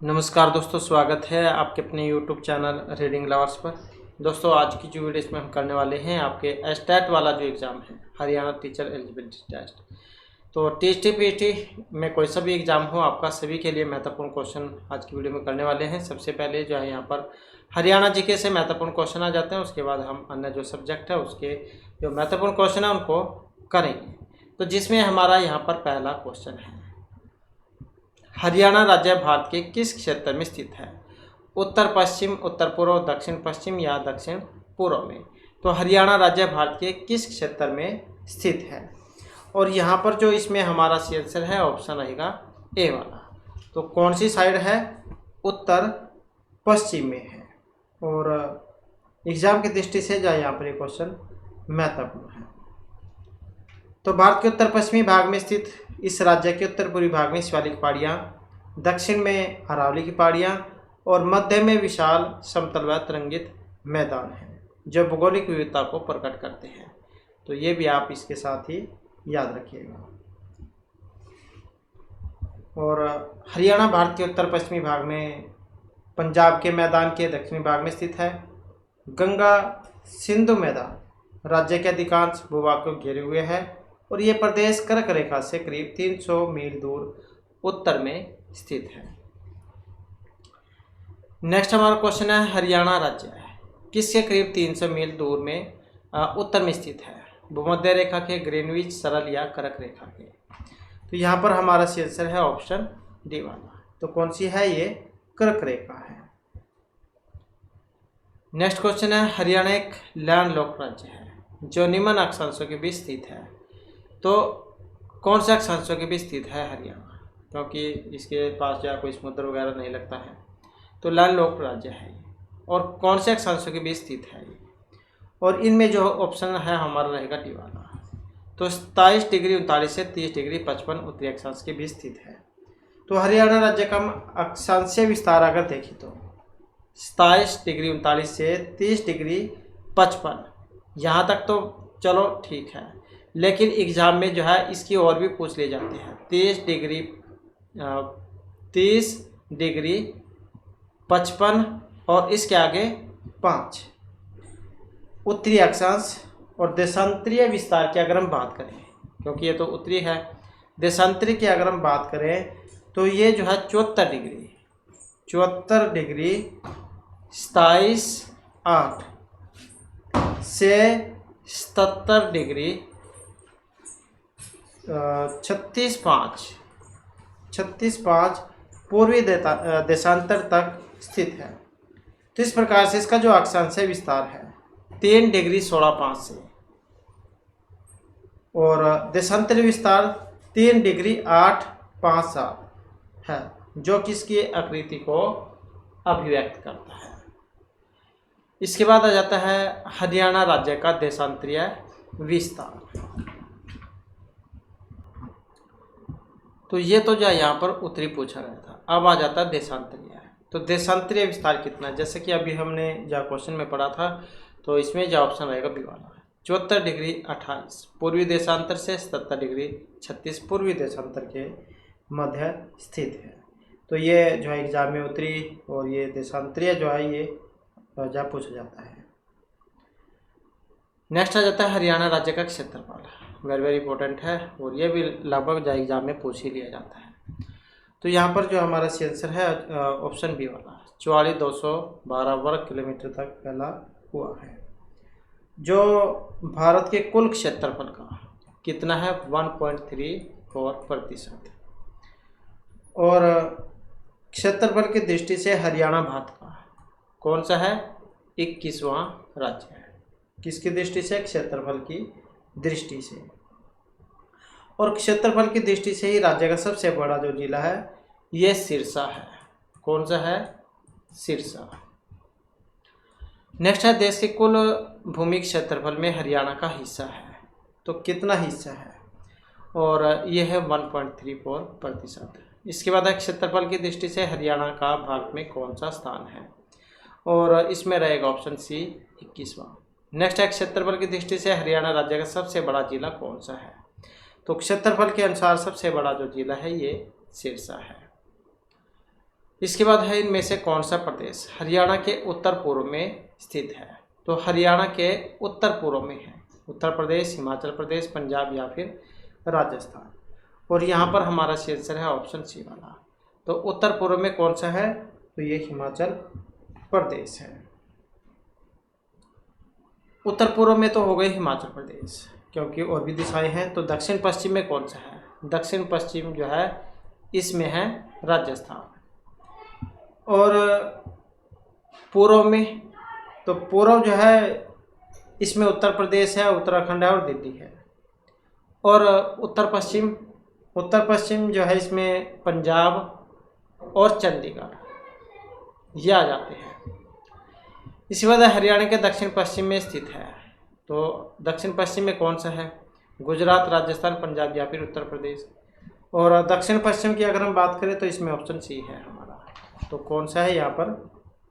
नमस्कार दोस्तों, स्वागत है आपके अपने यूट्यूब चैनल रीडिंग लवर्स पर। दोस्तों, आज की जो वीडियो इसमें हम करने वाले हैं आपके एस्टेट वाला जो एग्ज़ाम है, हरियाणा टीचर एलिजिबिलिटी टेस्ट। तो टीएसटी पीएसटी में कोई सा भी एग्ज़ाम हो, आपका सभी के लिए महत्वपूर्ण क्वेश्चन आज की वीडियो में करने वाले हैं। सबसे पहले जो है यहाँ पर हरियाणा जीके से महत्वपूर्ण क्वेश्चन आ जाते हैं, उसके बाद हम अन्य जो सब्जेक्ट है उसके जो महत्वपूर्ण क्वेश्चन है उनको करेंगे। तो जिसमें हमारा यहाँ पर पहला क्वेश्चन है, हरियाणा राज्य भारत के किस क्षेत्र में स्थित है? उत्तर पश्चिम, उत्तर पूर्व, दक्षिण पश्चिम या दक्षिण पूर्व में? तो हरियाणा राज्य भारत के किस क्षेत्र में स्थित है? और यहाँ पर जो इसमें हमारा सी आंसर है ऑप्शन रहेगा ए वाला। तो कौन सी साइड है? उत्तर पश्चिम में है। और एग्जाम की दृष्टि से जो यहाँ पर ये क्वेश्चन महत्वपूर्ण है। तो भारत के उत्तर पश्चिमी भाग में स्थित इस राज्य के उत्तर पूर्वी भाग में शिवालिक पहाड़ियाँ, दक्षिण में अरावली की पहाड़ियाँ और मध्य में विशाल समतल व तरंगित मैदान हैं जो भौगोलिक विविधता को प्रकट करते हैं। तो ये भी आप इसके साथ ही याद रखिएगा। और हरियाणा भारत के उत्तर पश्चिमी भाग में पंजाब के मैदान के दक्षिणी भाग में स्थित है। गंगा सिंधु मैदान राज्य के अधिकांश भूभाग को घेरे हुए है और ये प्रदेश कर्क रेखा से करीब 300 मील दूर उत्तर में स्थित है। नेक्स्ट हमारा क्वेश्चन है, हरियाणा राज्य है किसके करीब 300 मील दूर में उत्तर में स्थित है? भूमध्य रेखा के, ग्रीनविच, सरल या कर्क रेखा के? तो यहाँ पर हमारा आंसर है ऑप्शन डी वाला। तो कौन सी है? ये कर्क रेखा है। नेक्स्ट क्वेश्चन है, हरियाणा एक लैंडलॉक्ड राज्य है जो निम्न अक्षांशों के बीच स्थित है। तो कौन से अक्षांशों के बीच स्थित है हरियाणा? क्योंकि इसके पास या कोई समुद्र वगैरह नहीं लगता है, तो लैंडलॉक्ड राज्य है ये। और कौन से अक्षांशों के बीच स्थित है ये? और इनमें जो ऑप्शन है हमारा रहेगा डी वाला। तो 27 डिग्री 39 से 30 डिग्री 55 उत्तरी अक्षांश के बीच स्थित है। तो हरियाणा राज्य का अक्षांशीय विस्तार अगर देखें तो 27 डिग्री 39 से 30 डिग्री 55, यहाँ तक तो चलो ठीक है, लेकिन एग्ज़ाम में जो है इसकी और भी पूछ ली जाती है। 30 डिग्री 55 और इसके आगे 5 उत्तरी अक्षांश। और देशांतरीय विस्तार की अगर हम बात करें, क्योंकि ये तो उत्तरी है, देशांतरी की अगर हम बात करें तो ये जो है 74 डिग्री 27.8 से 77 डिग्री 36.5 पूर्वी देशांतर तक स्थित है। तो इस प्रकार से इसका जो अक्षांशीय विस्तार है 3 डिग्री 16.5 से, और देशांतरीय विस्तार 3 डिग्री 8.57 है, जो किसकी आकृति को अभिव्यक्त करता है। इसके बाद आ जाता है हरियाणा राज्य का देशांतरीय विस्तार। तो ये तो जो यहाँ पर उत्तरी पूछा गया था, अब आ जाता है देशांतरीय। तो देशांतरीय विस्तार कितना है? जैसे कि अभी हमने जो क्वेश्चन में पढ़ा था, तो इसमें जो ऑप्शन रहेगा बी वाला है। 74 डिग्री 28 पूर्वी देशांतर से 77 डिग्री 36 पूर्वी देशांतर के मध्य स्थित है। तो ये जो है एग्जाम में उत्तरी और ये देशांतरीय जो है ये जो पूछा जाता है। नेक्स्ट आ जाता है हरियाणा राज्य का क्षेत्रफल। वेरी इंपॉर्टेंट है और ये भी लगभग एग्जाम में पूछ ही लिया जाता है। तो यहाँ पर जो हमारा आंसर है ऑप्शन बी वाला, 44,212 वर्ग किलोमीटर तक फैला हुआ है, जो भारत के कुल क्षेत्रफल का कितना है? 1.34%। और क्षेत्रफल की दृष्टि से हरियाणा भारत का कौन सा है? 21वां राज्य है। किसकी दृष्टि से? क्षेत्रफल की दृष्टि से। और क्षेत्रफल की दृष्टि से ही राज्य का सबसे बड़ा जो जिला है ये सिरसा है। कौन सा है? सिरसा। नेक्स्ट है, देश के कुल भूमि क्षेत्रफल में हरियाणा का हिस्सा है। तो कितना हिस्सा है? और ये है 1.34%। इसके बाद है क्षेत्रफल की दृष्टि से हरियाणा का भारत में कौन सा स्थान है? और इसमें रहेगा ऑप्शन सी 21वां। नेक्स्ट है, क्षेत्रफल की दृष्टि से हरियाणा राज्य का सबसे बड़ा जिला कौन सा है? तो क्षेत्रफल के अनुसार सबसे बड़ा जो जिला है ये सिरसा है। इसके बाद है इनमें से कौन सा प्रदेश हरियाणा के उत्तर पूर्व में स्थित है। तो हरियाणा के उत्तर पूर्व में है उत्तर प्रदेश, हिमाचल प्रदेश, पंजाब या फिर राजस्थान। और यहाँ पर हमारा आंसर है ऑप्शन सी वाला। तो उत्तर पूर्व में कौन सा है, तो ये हिमाचल प्रदेश है। उत्तर पूर्व में तो हो गई हिमाचल प्रदेश, क्योंकि और भी दिशाएं हैं। तो दक्षिण पश्चिम में कौन सा है, दक्षिण पश्चिम जो है इसमें है राजस्थान। और पूर्व में, तो पूर्व जो है इसमें उत्तर प्रदेश है, उत्तराखंड है और दिल्ली है। और उत्तर पश्चिम जो है इसमें पंजाब और चंडीगढ़ ये आ जाते हैं। इसी बाद हरियाणा के दक्षिण पश्चिम में स्थित है। तो दक्षिण पश्चिम में कौन सा है, गुजरात, राजस्थान, पंजाब या फिर उत्तर प्रदेश। और दक्षिण पश्चिम की अगर हम बात करें तो इसमें ऑप्शन सी है हमारा। तो कौन सा है यहाँ पर,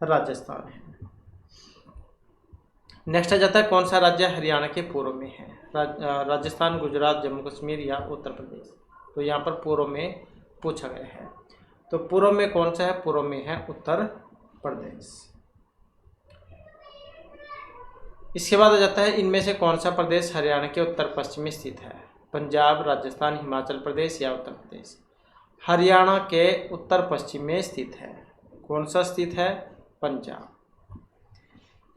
राजस्थान है। नेक्स्ट आ जाता है कौन सा राज्य हरियाणा के पूर्व में है, राजस्थान, गुजरात, जम्मू कश्मीर या उत्तर प्रदेश। तो यहाँ पर पूर्व में पूछा गया है। तो पूर्व में कौन सा है, पूर्व में है उत्तर प्रदेश। इसके बाद आ जाता है इनमें से कौन सा प्रदेश हरियाणा के उत्तर पश्चिम में स्थित है, पंजाब, राजस्थान, हिमाचल प्रदेश या उत्तर प्रदेश। हरियाणा के उत्तर पश्चिम में स्थित है। कौन सा स्थित है, पंजाब।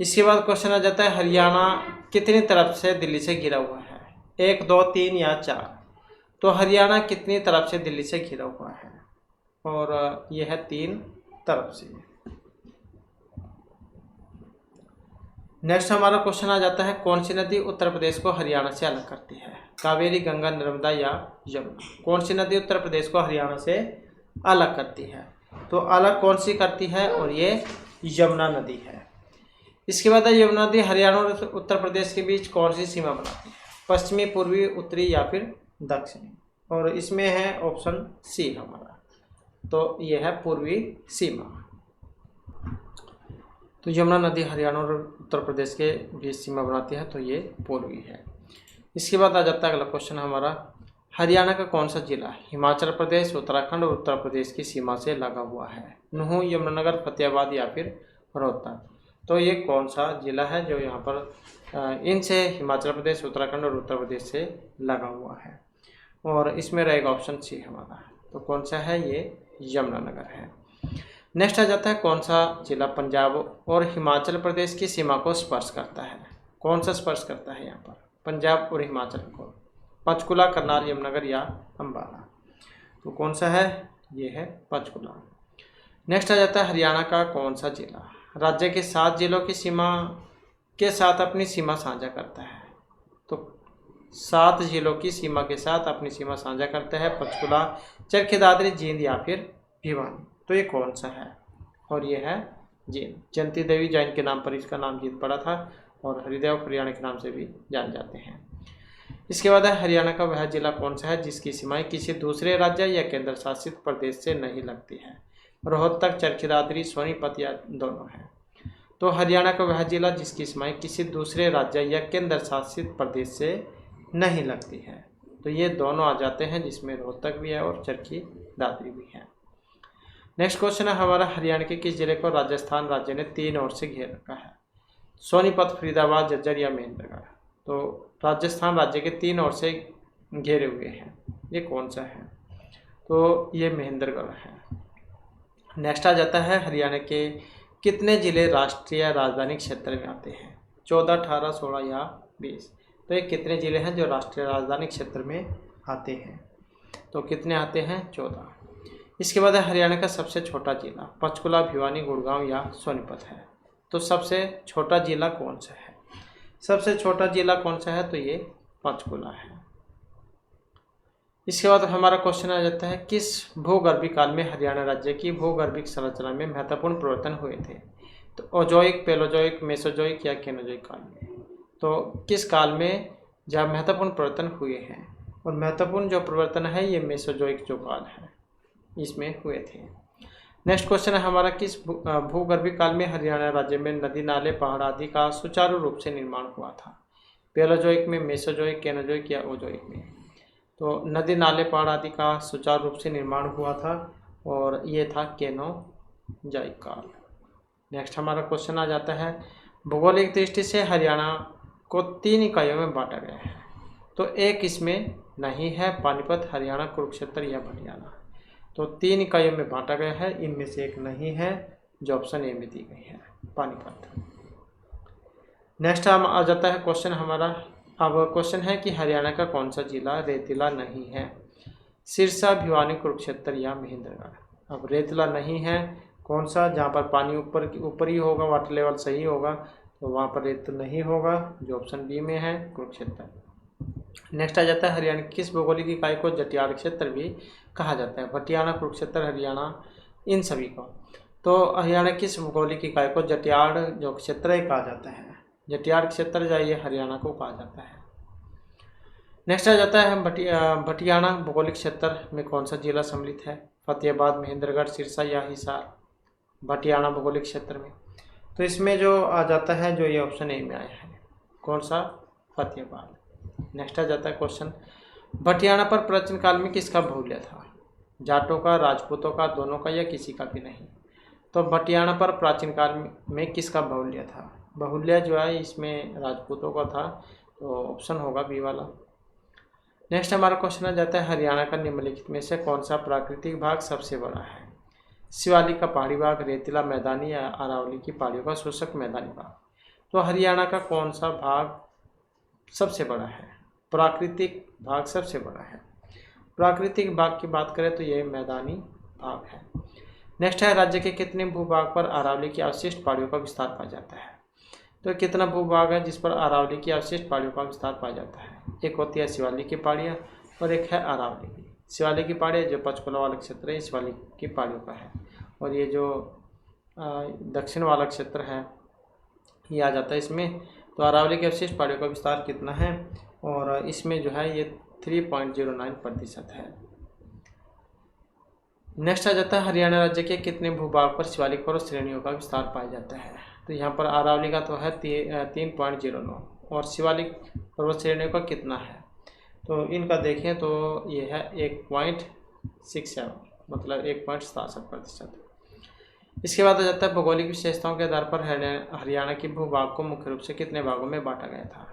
इसके बाद क्वेश्चन आ जाता है हरियाणा कितनी तरफ से दिल्ली से घिरा हुआ है, 1, 2, 3 या 4। तो हरियाणा कितनी तरफ से दिल्ली से घिरा हुआ है, और यह है 3 तरफ से। नेक्स्ट हमारा क्वेश्चन आ जाता है कौन सी नदी उत्तर प्रदेश को हरियाणा से अलग करती है, कावेरी, गंगा, नर्मदा या यमुना। कौन सी नदी उत्तर प्रदेश को हरियाणा से अलग करती है, तो अलग कौन सी करती है, और ये यमुना नदी है। इसके बाद यमुना नदी हरियाणा और उत्तर प्रदेश के बीच कौन सी सीमा बनाती है, पश्चिमी, पूर्वी, उत्तरी या फिर दक्षिणी। और इसमें है ऑप्शन सी हमारा। तो यह है पूर्वी सीमा। तो यमुना नदी हरियाणा और उत्तर प्रदेश के बीच सीमा बनाती है, तो ये पूर्वी है। इसके बाद आ जाता है अगला क्वेश्चन हमारा, हरियाणा का कौन सा जिला हिमाचल प्रदेश, उत्तराखंड और उत्तर प्रदेश की सीमा से लगा हुआ है, नूंह, यमुनानगर, फतेहाबाद या फिर रोहतक। तो ये कौन सा जिला है जो यहाँ पर इनसे हिमाचल प्रदेश, उत्तराखंड और उत्तर प्रदेश से लगा हुआ है, और इसमें रहेगा ऑप्शन सी हमारा। तो कौन सा है, ये यमुनानगर है। नेक्स्ट आ जाता है कौन सा जिला पंजाब और हिमाचल प्रदेश की सीमा को स्पर्श करता है। कौन सा स्पर्श करता है यहाँ पर, पंजाब और हिमाचल को, पंचकुला, करनाल, यमुनानगर या अम्बाला। तो कौन सा है, ये है पंचकुला। नेक्स्ट आ जाता है हरियाणा का कौन सा जिला राज्य के 7 जिलों की सीमा के साथ अपनी सीमा साझा करता है। तो 7 जिलों की सीमा के साथ अपनी सीमा साझा करता है, पंचकुला, चरखी दादरी, जींद या फिर भिवानी। तो ये कौन सा है, और ये है जींद। जयंती देवी जैन के नाम पर इसका नाम जींद पड़ा था, और हरिदेव हरियाणा के नाम से भी जाने जाते हैं। इसके बाद है हरियाणा का वह जिला कौन सा है जिसकी सीमाएं किसी दूसरे राज्य या केंद्र शासित प्रदेश से नहीं लगती है, रोहतक, चरखी दादरी, सोनीपत या दोनों है। तो हरियाणा का वह जिला जिसकी सीमाएं किसी दूसरे राज्य या केंद्र शासित प्रदेश से नहीं लगती है, तो ये दोनों आ जाते हैं, जिसमें रोहतक भी है और चरखी दादरी भी है। नेक्स्ट क्वेश्चन है हमारा, हरियाणा के किस जिले को राजस्थान राज्य ने 3 ओर से घेर रखा है, सोनीपत, फरीदाबाद, झज्जर या महेंद्रगढ़। तो राजस्थान राज्य के 3 ओर से घेरे हुए हैं, ये कौन सा है, तो ये महेंद्रगढ़ है। नेक्स्ट आ जाता है हरियाणा के कितने जिले राष्ट्रीय राजधानी क्षेत्र में आते हैं, 14, 18, 16 या 20। तो ये कितने जिले हैं जो राष्ट्रीय राजधानी क्षेत्र में आते हैं, तो कितने आते हैं, 14। इसके बाद हरियाणा का सबसे छोटा जिला पंचकुला, भिवानी, गुड़गांव या सोनीपत है। तो सबसे छोटा जिला कौन सा है, सबसे छोटा जिला कौन सा है, तो ये पंचकुला है। इसके बाद हमारा क्वेश्चन आ जाता है किस भूगर्भीय काल में हरियाणा राज्य की भूगर्भिक संरचना में महत्वपूर्ण परिवर्तन हुए थे, तो ओजोइक, पेलोजोइक, मेसोजोइक या केनोजोइक काल में। तो किस काल में जहाँ महत्वपूर्ण परिवर्तन हुए हैं, और महत्वपूर्ण जो परिवर्तन है ये मेसोजोइक जो काल है इसमें हुए थे। नेक्स्ट क्वेश्चन है हमारा, किस भूगर्भीय काल में हरियाणा राज्य में नदी, नाले, पहाड़ आदि का सुचारू रूप से निर्माण हुआ था, पेलोजोइक में, मेसोजोइक, केनोजोइक या ओजोइक में। तो नदी, नाले, पहाड़ आदि का सुचारू रूप से निर्माण हुआ था, और ये था केनोजोइक। जायकाल। नेक्स्ट हमारा क्वेश्चन आ जाता है, भौगोलिक दृष्टि से हरियाणा को 3 इकाइयों में बांटा गया है। तो एक इसमें नहीं है, पानीपत, हरियाणा, कुरुक्षेत्र या भटियाला। तो 3 इकाइयों में बांटा गया है, इनमें से एक नहीं है जो ऑप्शन ए में दी गई है, पानीपत। नेक्स्ट हम आ जाता है क्वेश्चन हमारा। अब क्वेश्चन है कि हरियाणा का कौन सा जिला रेतीला नहीं है? सिरसा, भिवानी, कुरुक्षेत्र या महेंद्रगढ़। अब रेतीला नहीं है कौन सा? जहाँ पर पानी ऊपर ही होगा, वाटर लेवल सही होगा, तो वहाँ पर रेत नहीं होगा, जो ऑप्शन बी में है, कुरुक्षेत्र। नेक्स्ट आ जाता है, हरियाणा की किस भौगोलिक इकाई को जटियाड़ क्षेत्र भी कहा जाता है? भटियाला, कुरुक्षेत्र, हरियाणा, इन सभी को। तो हरियाणा की किस भौगोलिक इकाई को जटियाड़ जो क्षेत्र है कहा जाता है? जटियाड़ क्षेत्र जो ये हरियाणा को कहा जाता है। नेक्स्ट आ जाता है, भटियाला भौगोलिक क्षेत्र में कौन सा जिला सम्मिलित है? फतेहाबाद, महेंद्रगढ़, सिरसा या हिसार। भटियाला भौगोलिक क्षेत्र में, तो इसमें जो आ जाता है, जो ये ऑप्शन ए में आया है, कौन सा? फतेहाबाद। नेक्स्ट आ जाता है क्वेश्चन, भटियाला पर प्राचीन काल में किसका बाहुल्य था? जाटों का, राजपूतों का, दोनों का या किसी का भी नहीं। तो भटियाला पर प्राचीन काल में किसका बाहुल्य था? बाहुल्य जो है इसमें राजपूतों का था, तो ऑप्शन होगा बी वाला। नेक्स्ट हमारा क्वेश्चन आ जाता है, हरियाणा का निम्नलिखित में से कौन सा प्राकृतिक भाग सबसे बड़ा है? शिवालिक का पहाड़ी भाग, रेतीला मैदानी या अरावली की पहाड़ियों का शुष्क मैदानी भाग। तो हरियाणा का कौन सा भाग सबसे बड़ा है? प्राकृतिक भाग सबसे बड़ा है। प्राकृतिक भाग की बात करें तो ये मैदानी भाग है। नेक्स्ट है, राज्य के कितने भूभाग पर अरावली की अवशिष्ट पहाड़ियों का विस्तार पाया जाता है? तो कितना भूभाग है जिस पर अरावली की अवशिष्ट पहाड़ियों का विस्तार पाया जाता है? एक होती है शिवालिक की पहाड़ियाँ और एक है अरावली की। शिवालिक की पहाड़ियाँ जो पंचकुला वाला क्षेत्र है, शिवालिक की पहाड़ियों का है, और ये जो दक्षिण वाला क्षेत्र है ये आ जाता है इसमें। तो अरावली के अवशिष्ट पहाड़ियों का विस्तार कितना है? और इसमें जो है ये 3.09% है। नेक्स्ट आ जाता है, हरियाणा राज्य के कितने भूभाग पर शिवालिक पर्वत श्रेणियों का विस्तार पाया जाता है? तो यहाँ पर अरावली का तो है 3.09 और शिवालिक पर्वत श्रेणियों का कितना है? तो इनका देखें तो ये है 1.67, मतलब 1.67%। इसके बाद आ जाता है, भौगोलिक विशेषताओं के आधार पर हरियाणा की भूभाग को मुख्य रूप से कितने भागों में बांटा गया था?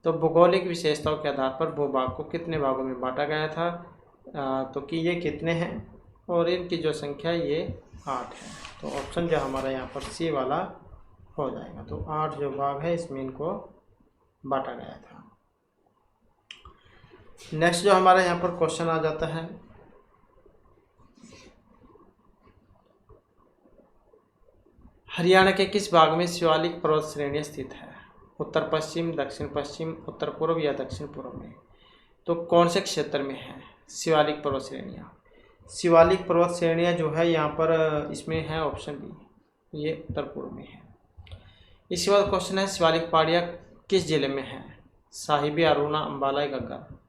तो भौगोलिक विशेषताओं के आधार पर भूभाग को कितने भागों में बांटा गया था? तो कि ये कितने हैं और इनकी जो संख्या ये 8 है। तो ऑप्शन जो हमारा यहाँ पर सी वाला हो जाएगा। तो 8 जो भाग है इसमें इनको बांटा गया था। नेक्स्ट जो हमारा यहाँ पर क्वेश्चन आ जाता है, हरियाणा के किस भाग में शिवालिक पर्वत श्रेणी स्थित है? उत्तर पश्चिम, दक्षिण पश्चिम, उत्तर पूर्व या दक्षिण पूर्व में। तो कौन से क्षेत्र में है शिवालिक पर्वत श्रेणियाँ? शिवालिक पर्वत श्रेणियाँ जो है यहाँ पर इसमें है ऑप्शन बी, ये उत्तर पूर्व में है। इसके बाद क्वेश्चन है, शिवालिक पहाड़ियाँ किस जिले में है? साहिबी, अरुणा, अम्बाला, गग्गर।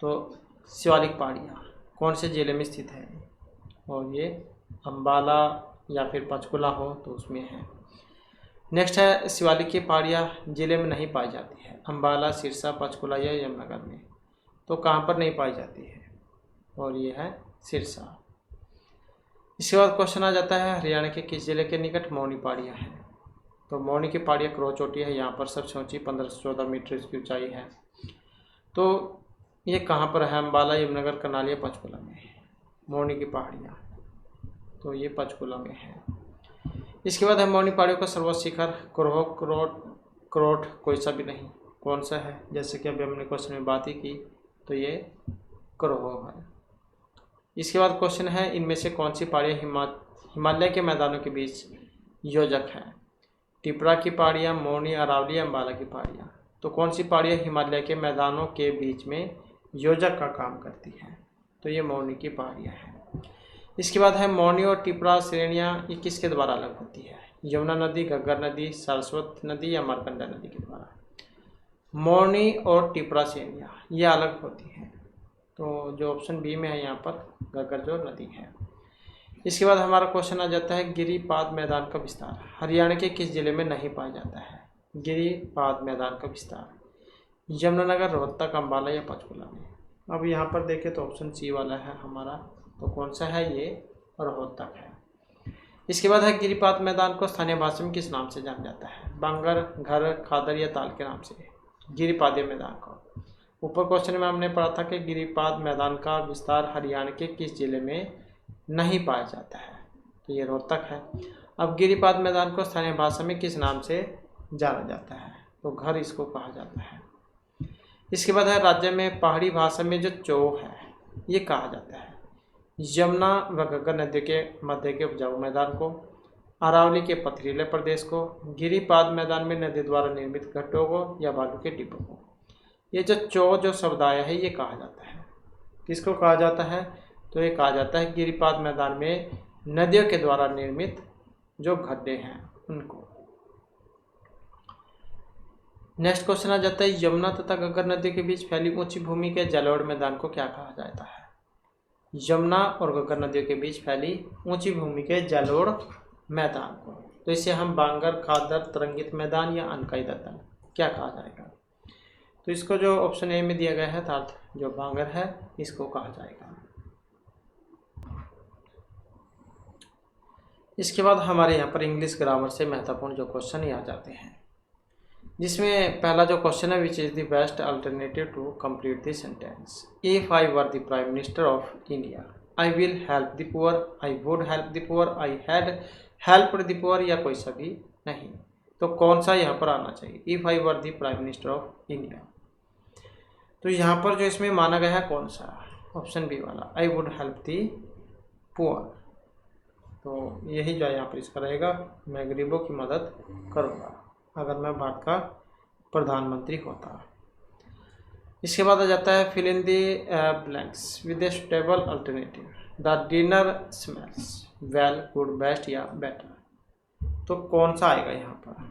तो शिवालिक पहाड़ियाँ कौन से जिले में स्थित है? और ये अम्बाला या फिर पंचकुला हो तो उसमें है। नेक्स्ट है, शिवालिक की पहाड़ियाँ जिले में नहीं पाई जाती है? अम्बाला, सिरसा, पंचकुला या यमुनानगर में। तो कहाँ पर नहीं पाई जाती है? और ये है सिरसा। इसके बाद क्वेश्चन आ जाता है, हरियाणा के किस जिले के निकट मौनी पहाड़ियाँ हैं? तो मौनी की पहाड़ियाँ क्रो चोटी है, यहाँ पर सबसे ऊंची 15 से 14 मीटर इसकी ऊंचाई है। तो ये कहाँ पर है? अम्बाला, यमुनानगर, करनाल या पंचकुला में मौनी की पहाड़ियाँ। तो ये पंचकुला में है। इसके बाद है, मौनी पहाड़ियों का सर्वोच्च शिखर क्रोट कोई सा भी नहीं, कौन सा है? जैसे कि अभी हमने क्वेश्चन में बात ही की, तो ये क्रोह है। इसके बाद क्वेश्चन है, इनमें से कौन सी पहाड़ियाँ हिमालय के मैदानों के बीच योजक है? टिपरा की पहाड़ियाँ, मौनी, अरावली, अम्बाला की पहाड़ियाँ। तो कौन सी पहाड़ियाँ हिमालय के मैदानों के बीच में योजक का काम करती हैं? तो ये मौनी की पहाड़ियाँ हैं। इसके बाद है, मौनी और टिपरा श्रेणियाँ ये किसके द्वारा अलग होती है? यमुना नदी, घग्गर नदी, सरस्वत नदी या मार्कंडा नदी के द्वारा। मौनी और टिपरा श्रेणियाँ ये अलग होती हैं, तो जो ऑप्शन बी में है यहाँ पर घग्गर जो नदी है। इसके बाद हमारा क्वेश्चन आ जाता है, गिरिपाद मैदान का विस्तार हरियाणा के किस जिले में नहीं पाया जाता है? गिरिपाद मैदान का विस्तार यमुनानगर, रोहतक, अम्बाला या पंचकुला में। अब यहाँ पर देखें तो ऑप्शन सी वाला है हमारा, तो कौन सा है? ये रोहतक है। इसके बाद है गिरिपाद मैदान को स्थानीय भाषा में किस नाम से जाना जाता है? बांगर, घर, खादर या ताल के नाम से गिरिपादीय मैदान को। ऊपर क्वेश्चन में हमने पढ़ा था कि गिरिपाद मैदान का विस्तार हरियाणा के किस जिले में नहीं पाया जाता है? तो ये रोहतक है। अब गिरिपाद मैदान को स्थानीय भाषा में किस नाम से जाना जाता है? तो घर इसको कहा जाता है। इसके बाद है राज्य में पहाड़ी भाषा में जो चो है ये कहा जाता है? यमुना व घग्गर नदी के मध्य के उपजाऊ मैदान को, अरावली के पथरीले प्रदेश को, गिरिपाद मैदान में नदी द्वारा निर्मित घाटों को या बालू के टिब्बों को। ये जो शब्द आया है ये कहा जाता है, किसको कहा जाता है? तो ये कहा जाता है गिरिपाद मैदान में नदियों के द्वारा निर्मित जो गड्ढे हैं उनको। नेक्स्ट क्वेश्चन आ जाता है यमुना तथा घग्गर नदी के बीच फैली ऊंची भूमि के जलोढ़ मैदान को क्या कहा जाता है? यमुना और घग्गर नदियों के बीच फैली ऊंची भूमि के जलोढ़ मैदान को, तो इसे हम बांगर, खादर, तरंगित मैदान या अनकाई दत्तन क्या कहा जाएगा? तो इसको जो ऑप्शन ए में दिया गया है अर्थात जो बांगर है इसको कहा जाएगा। इसके बाद हमारे यहाँ पर इंग्लिश ग्रामर से महत्वपूर्ण जो क्वेश्चन ही आ जाते हैं, जिसमें पहला जो क्वेश्चन है which is the best alternative to complete the sentence? If I were the prime minister of India I will help the poor, I would help the poor, I had helped the poor या कोई सा भी नहीं। तो कौन सा यहाँ पर आना चाहिए? If I were the prime minister of India, तो यहाँ पर जो इसमें माना गया है कौन सा? ऑप्शन बी वाला, आई वुड हेल्प द पुअर। तो यही जो है यहाँ पर इसका रहेगा, मैं गरीबों की मदद करूँगा अगर मैं भारत का प्रधानमंत्री होता। इसके बाद आ जाता है fill in the blanks with a suitable alternative. The dinner smells well, good, best या बेटर। तो कौन सा आएगा यहाँ पर?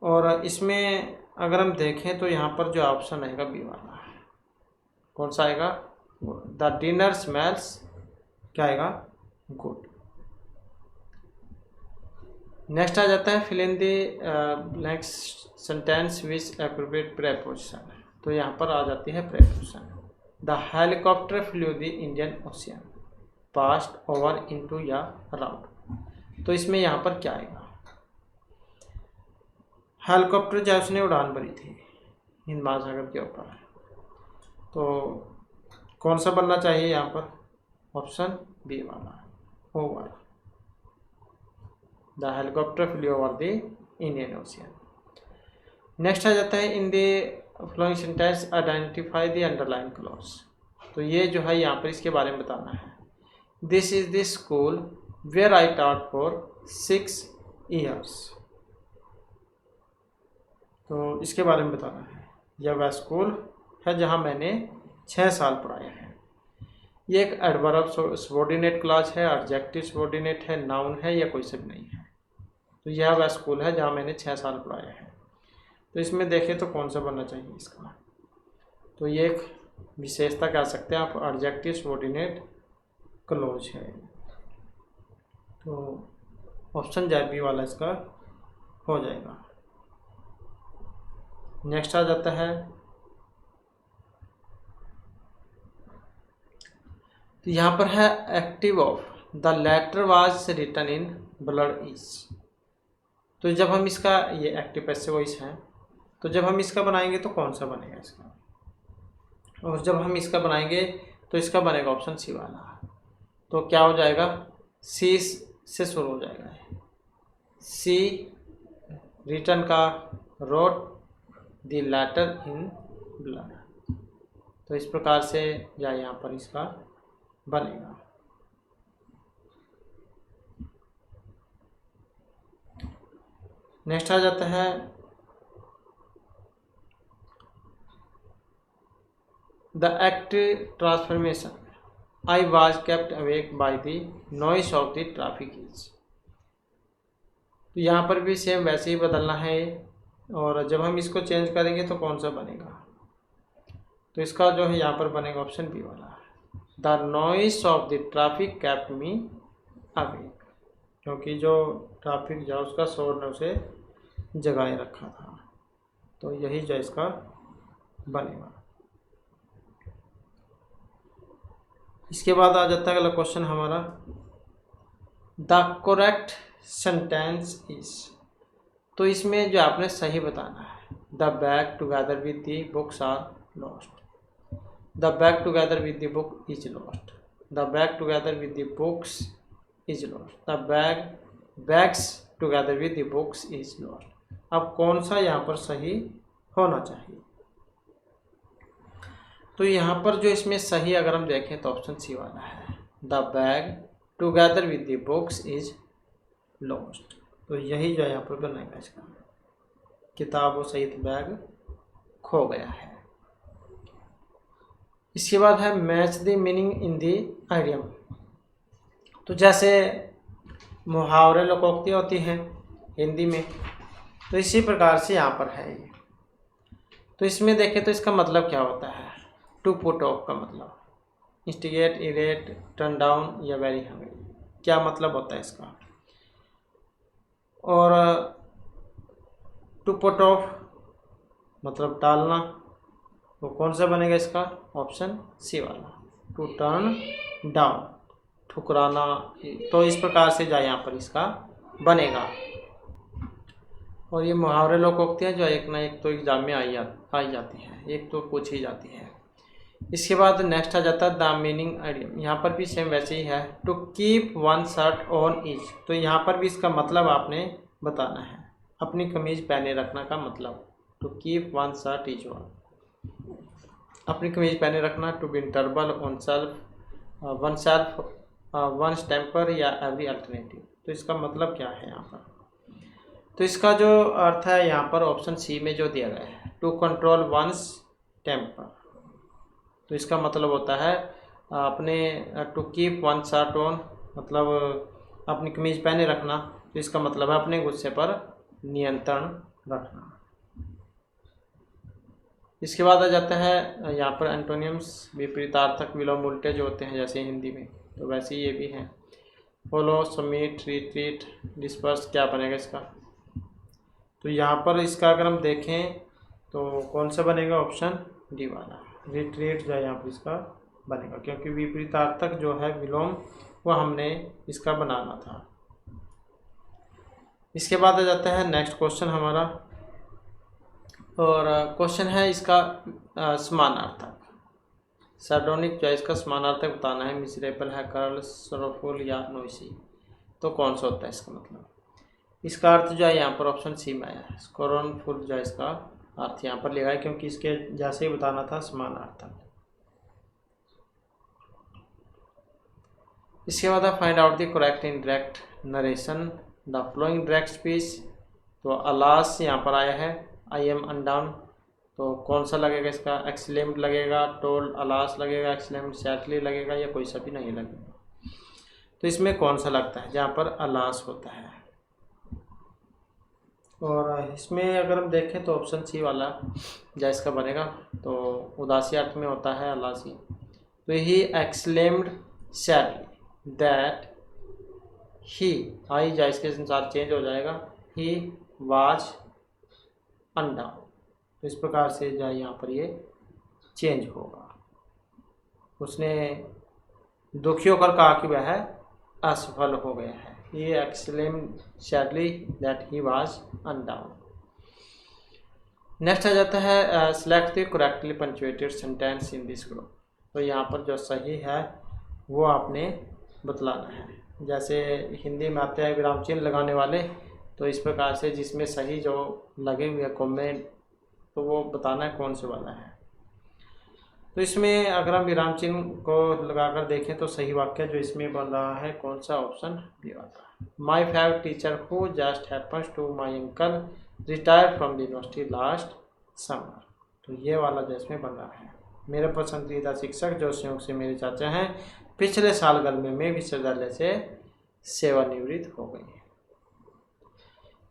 और इसमें अगर हम देखें तो यहाँ पर जो ऑप्शन आएगा बी वाला, कौन सा आएगा? द डिनर स्मेल्स क्या आएगा? गुड। नेक्स्ट आ जाता है fill in the blanks sentence which appropriate preposition. तो यहाँ पर आ जाती है preposition. The helicopter flew the Indian ocean, past, over, into या अराउंड। तो इसमें यहाँ पर क्या आएगा? हेलीकॉप्टर जब उसने उड़ान भरी थी हिंद महासागर के ऊपर, तो कौन सा बनना चाहिए यहाँ पर? ऑप्शन बी वाला, over. The helicopter flew over the Indian ocean. Next आ जाता है in the following sentence identify the underline clause. तो ये जो है यहाँ पर इसके बारे में बताना है। This is the school where I taught for 6 years। तो इसके बारे में बताना है। यह वह स्कूल है जहाँ मैंने 6 साल पढ़ाया है। ये एक एडवर्ब सबऑर्डिनेट क्लॉज है, एडजेक्टिव सबऑर्डिनेट है, नाउन है या कोई से भी नहीं है। तो यह वह स्कूल है जहाँ मैंने 6 साल पढ़ाया है। तो इसमें देखें तो कौन सा बनना चाहिए इसका? तो ये एक विशेषता कह सकते हैं आप, एडजेक्टिव सबऑर्डिनेट क्लॉज है। तो ऑप्शन बी वाला इसका हो जाएगा। नेक्स्ट आ जाता है, तो यहाँ पर है active of the letter was written in blood is. तो जब हम इसका, ये एक्टिव पैसिव वॉइस है, तो जब हम इसका बनाएंगे तो कौन सा बनेगा इसका? और जब हम इसका बनाएंगे तो इसका बनेगा ऑप्शन सी वाला। तो क्या हो जाएगा? सी से शुरू हो जाएगा। सी रिटन का wrote the letter in blood. तो इस प्रकार से या यहाँ पर इसका बनेगा। नेक्स्ट आ जाता है the active transformation I was kept awake by the noise of the traffic is. तो यहाँ पर भी सेम वैसे ही बदलना है, और जब हम इसको चेंज करेंगे तो कौन सा बनेगा? तो इसका जो है यहाँ पर बनेगा ऑप्शन बी वाला, the noise of the traffic kept me awake. क्योंकि जो ट्रैफिक जो उसका शोर ने उसे जगाए रखा था। तो यही जो इसका बनेगा। इसके बाद आ जाता है अगला क्वेश्चन हमारा, द करेक्ट सेंटेंस इज, तो इसमें जो आपने सही बताना है, the bag together with the books are lost, the bag together with the book is lost, the bag together with the books is lost, the bags together with the books is lost. अब कौन सा यहाँ पर सही होना चाहिए? तो यहाँ पर जो इसमें सही अगर हम देखें तो ऑप्शन सी वाला है, the bag together with the books is lost. तो यही जो यहाँ पर बनेगा इसका, किताबों सहित बैग खो गया है। इसके बाद है match the meaning in the idiom. तो जैसे मुहावरे लोकोक्ति होती हैं हिंदी में, तो इसी प्रकार से यहाँ पर है ये। तो इसमें देखें तो इसका मतलब क्या होता है? टू पुट ऑफ का मतलब इंस्टिगेट, इरेट, टर्न डाउन या वेरी हंग्री, क्या मतलब होता है इसका? और टू पुट ऑफ मतलब टालना, तो कौन सा बनेगा इसका? ऑप्शन सी वाला, टू टर्न डाउन, ठुकराना। तो इस प्रकार से जो यहाँ पर इसका बनेगा। और ये मुहावरे लोकोक्तियाँ जो एक ना एक तो एग्जाम में आई जाती हैं, एक तो पूछ ही जाती है। इसके बाद नेक्स्ट आ जाता है द मीनिंग आइडियम। यहाँ पर भी सेम वैसे ही है, to keep one shirt on each. तो यहाँ पर भी इसका मतलब आपने बताना है, अपनी कमीज पहने रखना का मतलब, to keep one shirt each one, अपनी कमीज पहने रखना। To be interval on self, one self, one temper या एवरी अल्टरनेटिव। तो इसका मतलब क्या है यहाँ पर? तो इसका जो अर्थ है यहाँ पर ऑप्शन सी में जो दिया गया है, टू कंट्रोल वंस टेम्पर। तो इसका मतलब होता है अपने, to keep one shirt on मतलब अपनी कमीज पहने रखना। तो इसका मतलब है अपने गुस्से पर नियंत्रण रखना। इसके बाद आ जाता है यहाँ पर एंटोनियम्स, विपरीतार्थक, विलोम, उल्टे जो होते हैं जैसे हिंदी में, तो वैसे ये भी हैं। फॉलो, सबमिट, रिट्रीट, डिस्पर्स, क्या बनेगा इसका? तो यहाँ पर इसका अगर हम देखें तो कौन सा बनेगा? ऑप्शन डी वाला, रिट्रीट जो है यहाँ पर इसका बनेगा, क्योंकि विपरीतार्थक जो है विलोम वो हमने इसका बनाना था। इसके बाद आ जाता है नेक्स्ट क्वेश्चन हमारा, और क्वेश्चन है इसका समानार्थक। सार्डोनिक जो है इसका समानार्थक बताना है। मिसरेबल है, कर्ल, सरोफुल या नोइसी। तो कौन सा होता है इसका मतलब? इसका अर्थ जो है यहाँ पर ऑप्शन सी में आया है, स्कोरनफुल जो है इसका अर्थ यहाँ पर लिखा है, क्योंकि इसके जैसे ही बताना था समानार्थक। इसके बाद find out the correct indirect narration the flowing direct speech. तो अलास यहाँ पर आया है, आई एम अनडाउन। तो कौन सा लगेगा इसका? एक्सलेम्ड लगेगा, टोल्ड अलास लगेगा, एक्सलेम्ड सैडली लगेगा, या कोई सा भी नहीं लगेगा। तो इसमें कौन सा लगता है? जहाँ पर अलास होता है। और इसमें अगर हम देखें तो ऑप्शन सी वाला जहाँ इसका बनेगा, तो उदासी अर्थ में होता है अलासी। तो ही एक्सलेम्ड सैडली दैट ही, आई जा इसके अनुसार चेंज हो जाएगा, ही वाज अनडाउन। तो इस प्रकार से जो यहाँ पर ये चेंज होगा। उसने दुखी होकर कहा कि वह असफल हो गया है। ये exclaimed sadly that he was undown। Next आ जाता है select the correctly punctuated sentence in this group। तो यहाँ पर जो सही है वो आपने बतलाना है। जैसे हिंदी में आते हैं विराम चिन्ह लगाने वाले, तो इस प्रकार से जिसमें सही जो लगे हुए कॉमेंट, तो वो बताना है कौन से वाला है। तो इसमें अगर हम विराम चिन्ह को लगाकर देखें तो सही वाक्य जो इसमें बन रहा है कौन सा? ऑप्शन बी वाला, my favourite teacher who just happens to my uncle retired from the university last summer. तो ये वाला जो इसमें बन रहा है, मेरे पसंदीदा शिक्षक जो संयोग से मेरे चाचा हैं, पिछले साल गर्मी में विश्वविद्यालय से सेवानिवृत्त हो गए।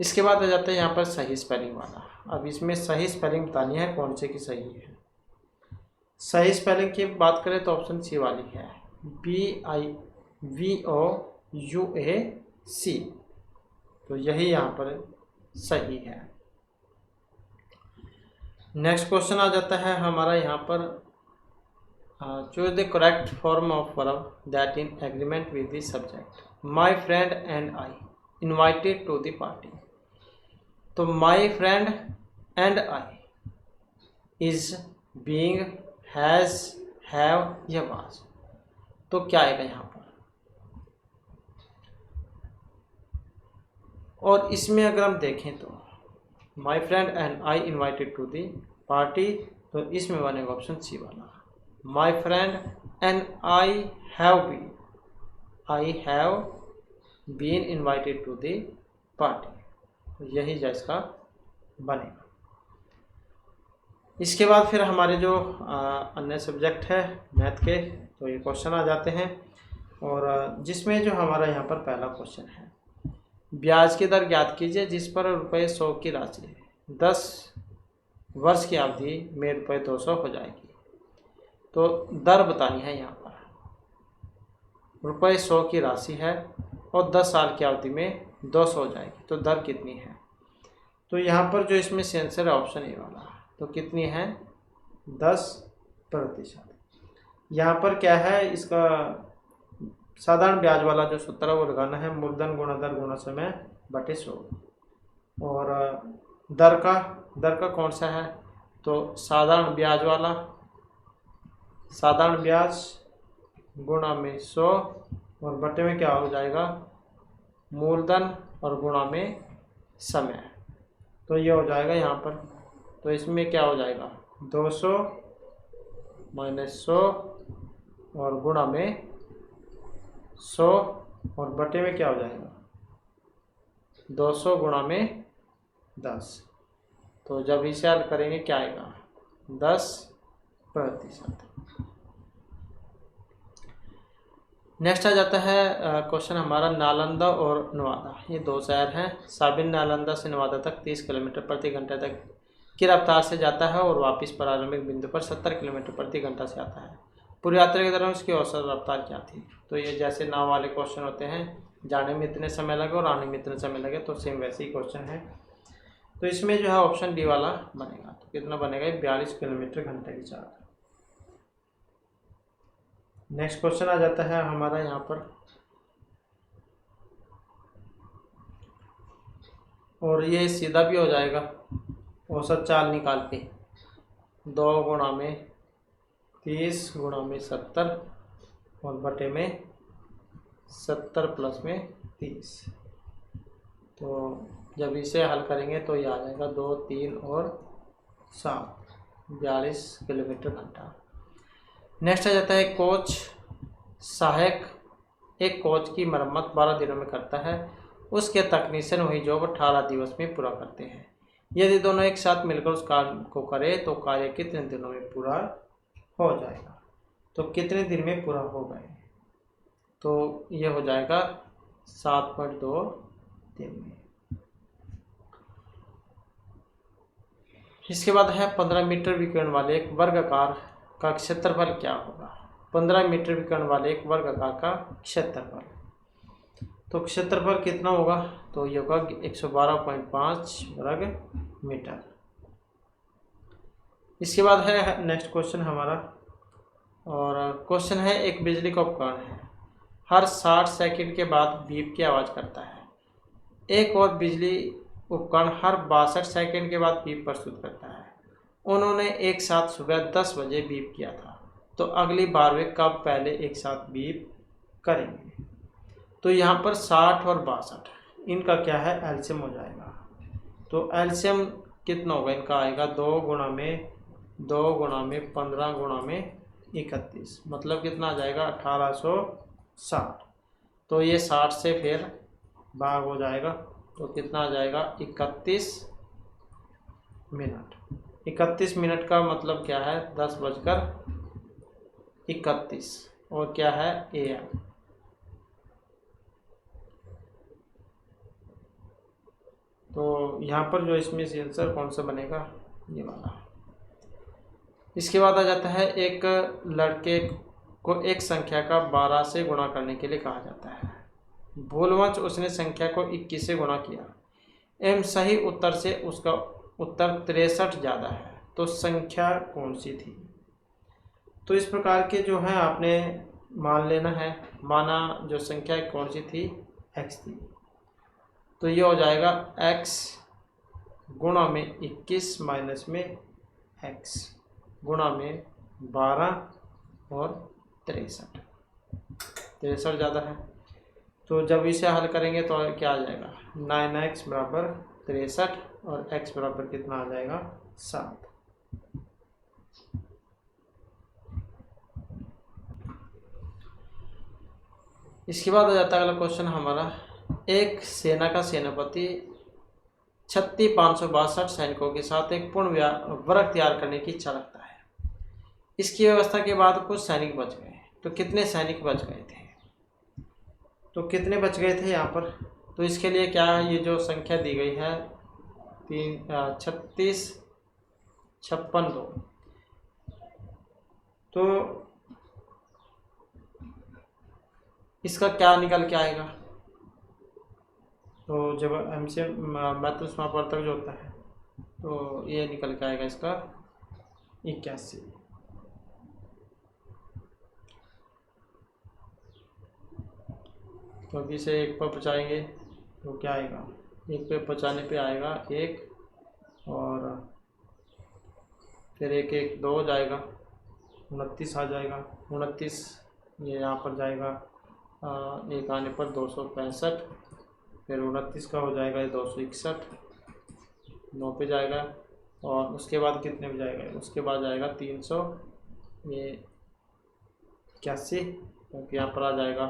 इसके बाद आ जाता है यहाँ पर सही स्पेलिंग वाला। अब इसमें सही स्पेलिंग बतानी है कौन से की सही है। सही स्पेलिंग की बात करें तो ऑप्शन सी वाली है, BIVOUAC। तो यही यहाँ पर सही है। नेक्स्ट क्वेश्चन आ जाता है हमारा यहाँ पर, choose the correct form of verb that in agreement with the subject. My friend and I invited to the party. तो my friend and I is, being, has, have या वाज। तो क्या आएगा यहाँ पर? और इसमें अगर हम देखें तो my friend and I invited to the party, तो इसमें बनेगा ऑप्शन सी वाला। My friend and I have been, I have been invited to the party, तो यही जो इसका बनेगा। इसके बाद फिर हमारे जो अन्य सब्जेक्ट है मैथ के, तो ये क्वेश्चन आ जाते हैं। और जिसमें जो हमारा यहाँ पर पहला क्वेश्चन है, ब्याज की दर ज्ञात कीजिए जिस पर ₹100 की राशि 10 वर्ष की अवधि में ₹200 हो जाएगी। तो दर बतानी है यहाँ पर, ₹100 की राशि है और 10 साल की अवधि में 200 हो जाएगी, तो दर कितनी है? तो यहाँ पर जो इसमें आंसर है ऑप्शन ए वाला, तो कितनी है? 10%। यहाँ पर क्या है, इसका साधारण ब्याज वाला जो सूत्र है वो लगाना है, मूलधन गुणा दर गुणा समय बटे 100। और दर का कौन सा है? तो साधारण ब्याज वाला, साधारण ब्याज गुणा में 100 और बटे में क्या हो जाएगा? मूलधन और गुणा में समय। तो ये हो जाएगा यहाँ पर, तो इसमें क्या हो जाएगा? 200 माइनस 100 और गुणा में 100 और बटे में क्या हो जाएगा? 200 गुणा में 10। तो जब इसे हल करेंगे क्या आएगा? 10%। नेक्स्ट आ जाता है क्वेश्चन हमारा, नालंदा और नवादा, ये दो शहर हैं। साबिन नालंदा से नवादा तक 30 किलोमीटर प्रति घंटा तक की रफ्तार से जाता है और वापस प्रारंभिक बिंदु पर 70 किलोमीटर प्रति घंटा से आता है। पूरी यात्रा के दौरान उसकी औसत रफ्तार क्या थी? तो ये जैसे नाव वाले क्वेश्चन होते हैं, जाने में इतने समय लगे और आने में इतने समय लगे, तो सेम वैसे ही क्वेश्चन है। तो इसमें जो है ऑप्शन डी वाला बनेगा। तो कितना बनेगा? 42 किलोमीटर घंटे की चाल। नेक्स्ट क्वेश्चन आ जाता है हमारा यहाँ पर, और ये सीधा भी हो जाएगा, औसत चाल निकाल के 2 गुणा में 30 गुणा में 70 और बटे में 70 प्लस में 30। तो जब इसे हल करेंगे तो ये आ जाएगा 2, 3 और 7, 42 किलोमीटर घंटा। नेक्स्ट आ जाता है कोच सहायक। एक कोच की मरम्मत 12 दिनों में करता है, उसके तकनीशियन वही जॉब 18 दिवस में पूरा करते हैं। यदि दोनों एक साथ मिलकर उस कार्य को करें तो कार्य कितने दिनों में पूरा हो जाएगा? तो कितने दिन में पूरा हो गए? तो ये हो जाएगा 7.2 दिन में। इसके बाद है 15 मीटर विकर्ण वाले एक वर्गाकार का क्षेत्रफल क्या होगा? 15 मीटर विकर्ण वाले एक वर्गाकार का क्षेत्रफल, तो क्षेत्रफल कितना होगा? तो ये होगा 112.5 वर्ग मीटर। इसके बाद है नेक्स्ट क्वेश्चन हमारा, और क्वेश्चन है, एक बिजली का उपकरण है, हर 60 सेकंड के बाद बीप की आवाज़ करता है। एक और बिजली उपकरण हर 62 सेकंड के बाद बीप प्रस्तुत करता है। उन्होंने एक साथ सुबह 10 बजे बीप किया था, तो अगली बार वे कब पहले एक साथ बीप करेंगे? तो यहाँ पर 60 और 62 इनका क्या है? एलसीएम हो जाएगा। तो एलसीएम कितना होगा इनका? आएगा 2 गुणा में 2 गुणा में 15 गुणा में 31, मतलब कितना आ जाएगा? 1860। तो ये 60 से फिर भाग हो जाएगा, तो कितना आ जाएगा? 31 मिनट। 31 मिनट का मतलब क्या है? 10:31 और क्या है? AM। तो यहाँ पर जो इसमें से आंसर कौन सा बनेगा? ये वाला। इसके बाद आ जाता है, एक लड़के को एक संख्या का 12 से गुणा करने के लिए कहा जाता है। भूलवश उसने संख्या को 21 से गुणा किया एवं सही उत्तर से उसका उत्तर 63 ज़्यादा है, तो संख्या कौन सी थी? तो इस प्रकार के जो है आपने मान लेना है, माना जो संख्या कौन सी थी, x थी, तो ये हो जाएगा x गुणा में 21 माइनस में x गुणा में 12 और 63 ज़्यादा है। तो जब इसे हल करेंगे तो क्या आ जाएगा, 9x बराबर 63 और x बराबर कितना आ जाएगा, 7। इसके बाद आ जाता है अगला क्वेश्चन हमारा, एक सेना का सेनापति 36,562 सैनिकों के साथ एक पूर्ण वर्ग तैयार करने की इच्छा रखता है। इसकी व्यवस्था के बाद कुछ सैनिक बच गए, तो कितने सैनिक बच गए थे, तो कितने बच गए थे यहाँ पर, तो इसके लिए क्या है, ये जो संख्या दी गई है 36 56 2, तो इसका क्या निकल के आएगा, तो जब हमसे मैथ्स तक जो होता है तो ये निकल के आएगा इसका 81। तो अभी से 1 पर पहुँचाएंगे तो क्या आएगा, 1 पे पहुँचाने पे आएगा 1 और फिर 1 1 2 हो जाएगा, 29 आ जाएगा, 29 ये यहाँ पर जाएगा, एक आने पर 265, फिर 29 का हो जाएगा 261, 9 पे जाएगा और उसके बाद कितने पे जाएगा, उसके बाद जाएगा 300 ये 81, क्योंकि यहाँ पर आ जाएगा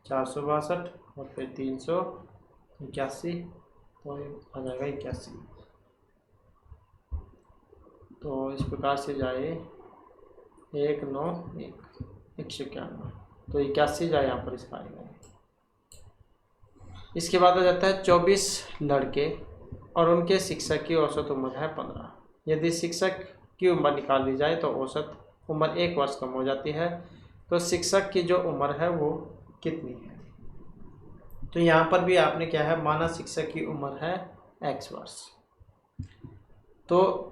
462 और फिर 381 तो आ जाएगा 81। तो इस प्रकार से जाए 191 191, तो 81 जाए यहाँ पर इसका आएगा। इसके बाद आ जाता है 24 लड़के और उनके शिक्षक की औसत उम्र है 15। यदि शिक्षक की उम्र निकाल दी जाए तो औसत उम्र 1 वर्ष कम हो जाती है, तो शिक्षक की जो उम्र है वो कितनी है। तो यहाँ पर भी आपने क्या है, माना शिक्षक की उम्र है x वर्ष, तो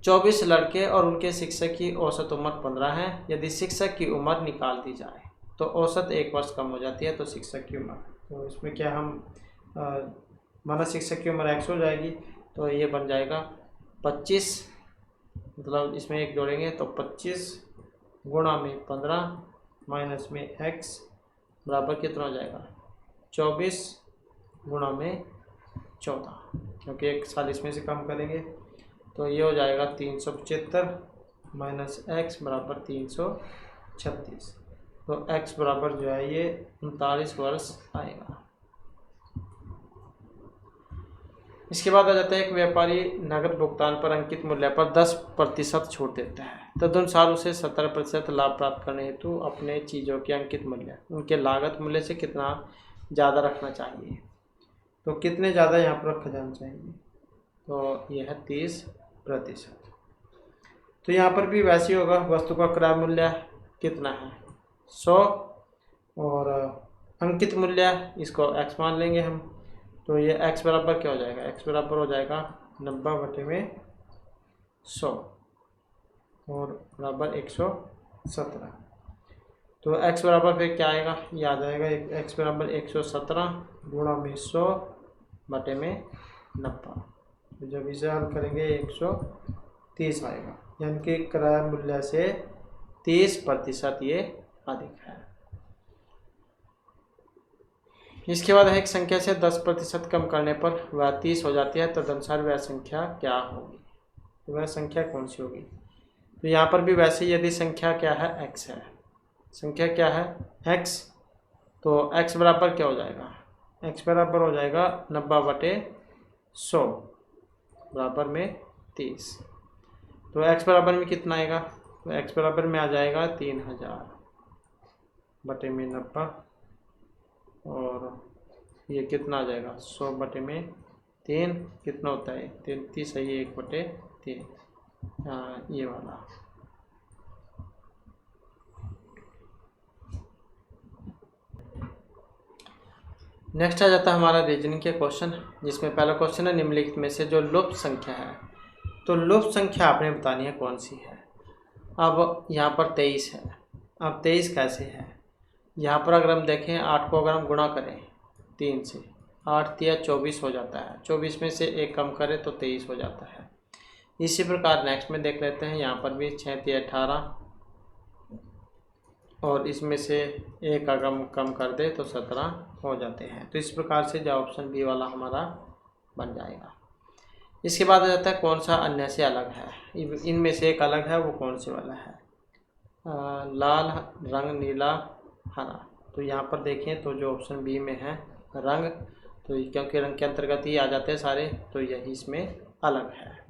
24 लड़के और उनके शिक्षक की औसत उम्र 15 है। यदि शिक्षक की उम्र निकाल दी जाए तो औसत 1 वर्ष कम हो जाती है, तो शिक्षक की उम्र, तो इसमें क्या हम माना शिक्षक की उम्र x हो जाएगी, तो ये बन जाएगा 25, मतलब इसमें 1 जोड़ेंगे तो 25 गुणा में 15 माइनस में x बराबर कितना हो जाएगा, 24 गुणा में 14, क्योंकि 1 साल इसमें से कम करेंगे तो ये हो जाएगा 375 माइनस x बराबर 336, तो x बराबर जो है ये 39 वर्ष आएगा। इसके बाद आ जाता है, एक व्यापारी नगद भुगतान पर अंकित मूल्य पर 10% छूट देता है, तदनुसार उसे 70% लाभ प्राप्त करने हेतु अपने चीज़ों के अंकित मूल्य उनके लागत मूल्य से कितना ज़्यादा रखना चाहिए। तो कितने ज़्यादा यहाँ पर रखा जाना चाहिए, तो यह है 30%। तो यहाँ पर भी वैसे ही होगा, वस्तु का क्रय मूल्य कितना है 100 और अंकित मूल्य इसको x मान लेंगे हम, तो ये x बराबर क्या हो जाएगा, x बराबर हो जाएगा 90/100 और बराबर 117। तो x बराबर फिर क्या आएगा, ये आ जाएगा x बराबर 117 गुणा में 100/90। तो जब इसे हल करेंगे 130 आएगा, यानी कि क्रय मूल्य से 30% ये अधिक है। इसके बाद एक संख्या से 10% कम करने पर वह 30 हो जाती है, तदनुसार वह संख्या क्या होगी, तो वह संख्या कौन सी होगी। तो यहाँ पर भी वैसे ही, यदि संख्या क्या है x है, संख्या क्या है x, तो x बराबर क्या हो जाएगा, x बराबर हो जाएगा 90/100 बराबर में 30। तो x बराबर में कितना आएगा, तो x बराबर में आ जाएगा 3000/90 और ये कितना आ जाएगा 100/3 कितना होता है 33 है, ये 1/3 ये वाला। नेक्स्ट आ जाता है हमारा रीजनिंग के क्वेश्चन, जिसमें पहला क्वेश्चन है निम्नलिखित में से जो लुप्त संख्या है, तो लुप्त संख्या आपने बतानी है कौन सी है। अब यहाँ पर 23 है, अब 23 कैसे है, यहाँ पर अगर हम देखें 8 को अगर हम गुणा करें 3 से, 8 तिया 24 हो जाता है, 24 में से 1 कम करें तो 23 हो जाता है। इसी प्रकार नेक्स्ट में देख लेते हैं, यहाँ पर भी 6 तिया 18 और इसमें से 1 अगर हम कम कर दे तो 17 हो जाते हैं। तो इस प्रकार से जो ऑप्शन बी वाला हमारा बन जाएगा। इसके बाद आ जाता है कौन सा अन्य से अलग है, इनमें से एक अलग है, वो कौन से वाला है, लाल रंग नीला हरा। तो यहाँ पर देखें तो जो ऑप्शन बी में है रंग, तो क्योंकि रंग के अंतर्गत ही आ जाते हैं सारे, तो यही इसमें अलग है।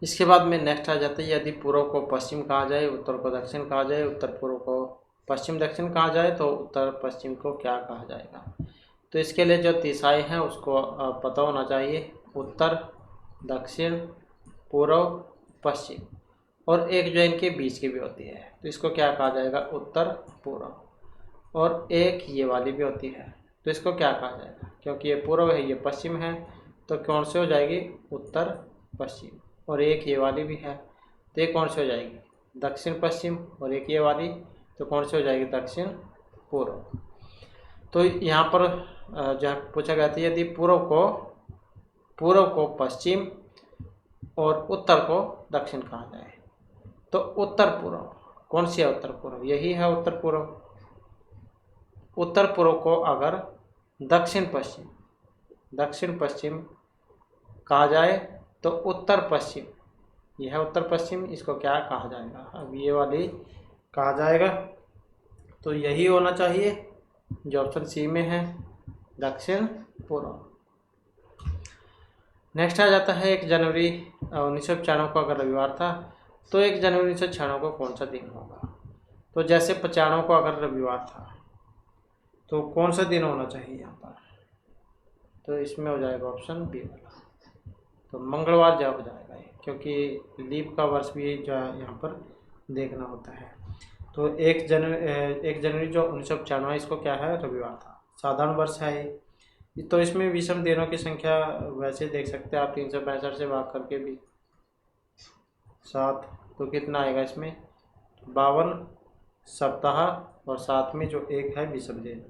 इसके बाद में नेक्स्ट आ जाता है, यदि पूर्व को पश्चिम कहा जाए, उत्तर को दक्षिण कहा जाए, उत्तर पूर्व को पश्चिम दक्षिण कहा जाए, तो उत्तर पश्चिम को क्या कहा जाएगा। तो इसके लिए जो दिशाएं हैं उसको पता होना चाहिए, उत्तर दक्षिण पूर्व पश्चिम, और एक जो इनके बीच की भी होती है तो इसको क्या कहा जाएगा, उत्तर पूर्व। और एक ये वाली भी होती है तो इसको क्या कहा जाएगा, क्योंकि ये पूर्व है ये पश्चिम है, तो कौन से हो जाएगी, उत्तर पश्चिम। और एक ये वाली भी है तो ये कौन सी हो जाएगी, दक्षिण पश्चिम। और एक ये वाली तो कौन सी हो जाएगी, दक्षिण पूर्व। तो यहाँ पर जहाँ पूछा गया था, यदि पूर्व को पश्चिम और उत्तर को दक्षिण कहा जाए, तो उत्तर पूर्व कौन सी है, उत्तर पूर्व यही है उत्तर पूर्व। उत्तर पूर्व को अगर दक्षिण पश्चिम कहा जाए तो उत्तर पश्चिम, यह है उत्तर पश्चिम, इसको क्या कहा जाएगा, अब ये वाली कहा जाएगा। तो यही होना चाहिए जो ऑप्शन सी में है, दक्षिण पूर्व। नेक्स्ट आ जाता है 1 जनवरी 1995 को अगर रविवार था, तो 1 जनवरी 1996 को कौन सा दिन होगा। तो जैसे 95 को अगर रविवार था तो कौन सा दिन होना चाहिए यहाँ पर, तो इसमें हो जाएगा ऑप्शन बी वाला, तो मंगलवार जा हो जाएगा ये, क्योंकि लीप का वर्ष भी जो यहाँ पर देखना होता है। तो 1 जनवरी जो 1995 इसको क्या है, रविवार था, साधारण वर्ष है ये। तो इसमें विषम दिनों की संख्या वैसे देख सकते हैं आप, 365 से भाग करके भी 7, तो कितना आएगा इसमें, 52 सप्ताह, और साथ में जो 1 है विषम दिन।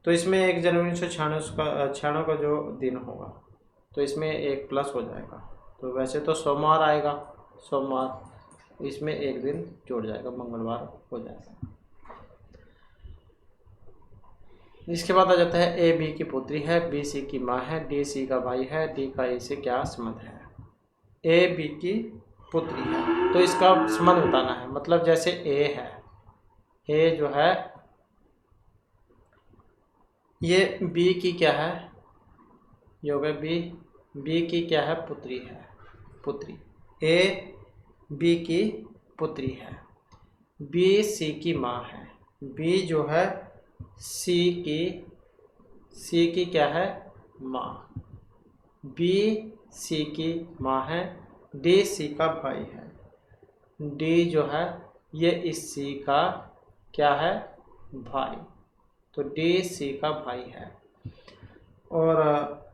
तो इसमें 1 जनवरी 1996 का जो दिन होगा तो इसमें 1 प्लस हो जाएगा, तो वैसे तो सोमवार आएगा, सोमवार, इसमें 1 दिन जोड़ जाएगा, मंगलवार हो जाएगा। इसके बाद आ जाता है, ए बी की पुत्री है, बी सी की माँ है, डी सी का भाई है, डी का ए से क्या संबंध है। ए बी की पुत्री है तो इसका संबंध बताना है, मतलब जैसे ए है, ए जो है ये बी की क्या है, ये हो गया बी की क्या है, पुत्री है, पुत्री। ए बी की पुत्री है, बी सी की माँ है, बी जो है सी की क्या है, माँ, बी सी की माँ है, डी सी का भाई है, डी जो है ये इस सी का क्या है, भाई, तो डी सी का भाई है। और